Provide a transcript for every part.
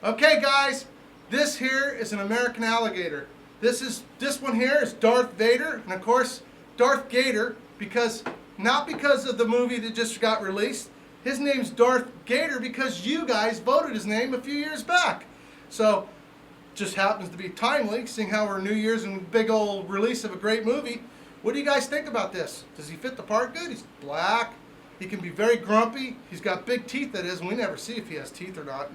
Okay guys, this here is an American alligator. This one here is Darth Vader, and of course Darth Gator, not because of the movie that just got released. His name's Darth Gator because you guys voted his name a few years back. So just happens to be timely, seeing how we're New Year's and big old release of a great movie. What do you guys think about this? Does he fit the part good? He's black. He can be very grumpy. He's got big teeth, that is, and we never see if he has teeth or not.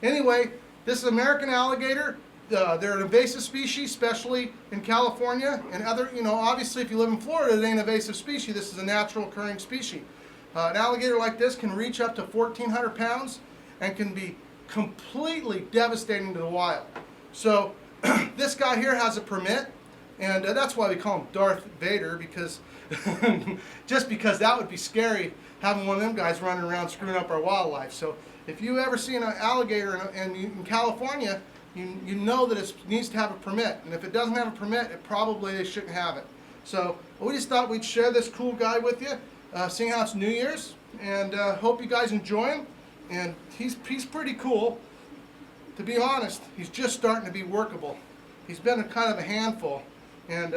Anyway, this is American alligator. They're an invasive species, especially in California and other, obviously if you live in Florida, it ain't an invasive species. This is a natural occurring species. An alligator like this can reach up to 1,400 pounds and can be completely devastating to the wild. So this guy here has a permit, and that's why we call him Darth Vader, because just because that would be scary, having one of them guys running around screwing up our wildlife. So if you ever see an alligator in California, you know that it needs to have a permit. And if it doesn't have a permit, they shouldn't have it. So we just thought we'd share this cool guy with you, seeing how it's New Year's, and hope you guys enjoy him. And he's pretty cool. To be honest, he's just starting to be workable. He's been a kind of a handful, and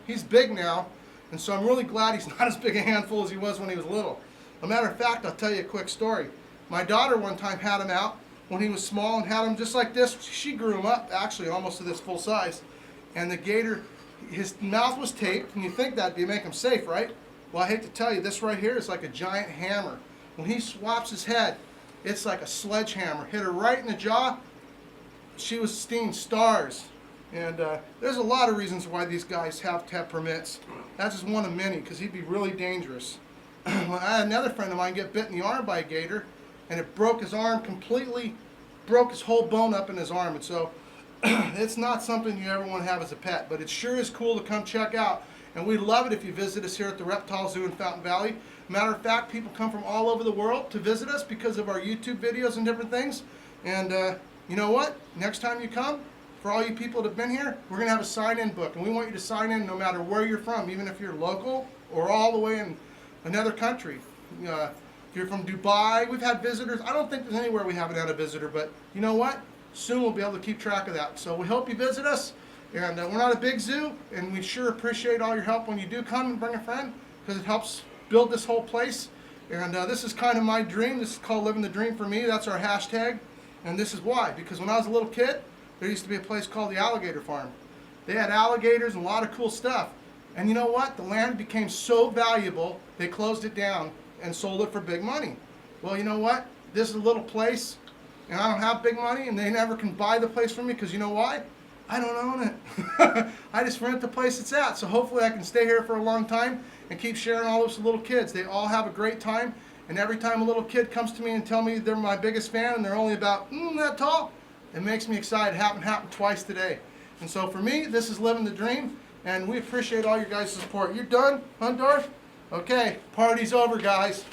he's big now, and so I'm really glad he's not as big a handful as he was when he was little. As a matter of fact, I'll tell you a quick story. My daughter one time had him out when he was small and had him just like this. She grew him up actually almost to this full size. And the gator, his mouth was taped, and you think that'd make him safe, right? Well, I hate to tell you, this right here is like a giant hammer. When he swaps his head, it's like a sledgehammer. Hit her right in the jaw. She was seeing stars. And there's a lot of reasons why these guys have to have permits. That's just one of many, because he'd be really dangerous. I had another friend of mine get bit in the arm by a gator, and it broke his arm completely, broke his whole bone up in his arm. And so it's not something you ever want to have as a pet, but it sure is cool to come check out. And we'd love it if you visit us here at the Reptile Zoo in Fountain Valley. Matter of fact, people come from all over the world to visit us because of our YouTube videos and different things. And you know what? Next time you come, for all you people that have been here, we're going to have a sign-in book. And we want you to sign in no matter where you're from, even if you're local or all the way in another country. If you're from Dubai, we've had visitors. I don't think there's anywhere we haven't had a visitor, but you know what? Soon we'll be able to keep track of that. So we hope you visit us. And we're not a big zoo, and we sure appreciate all your help when you do come and bring a friend, because it helps build this whole place. And this is kind of my dream. This is called Living the Dream for me. That's our hashtag. And this is why. Because when I was a little kid, there used to be a place called the Alligator Farm. They had alligators and a lot of cool stuff. And you know what? The land became so valuable, they closed it down and sold it for big money. Well, you know what? This is a little place, and I don't have big money, and they never can buy the place from me, because you know why? I don't own it. I just rent the place it's at. So hopefully I can stay here for a long time and keep sharing all this with little kids. They all have a great time, and every time a little kid comes to me and tell me they're my biggest fan and they're only about that tall, it makes me excited. It happened twice today. And so for me, this is living the dream, and we appreciate all your guys' support. You're done, huh, Darth? Okay, party's over, guys.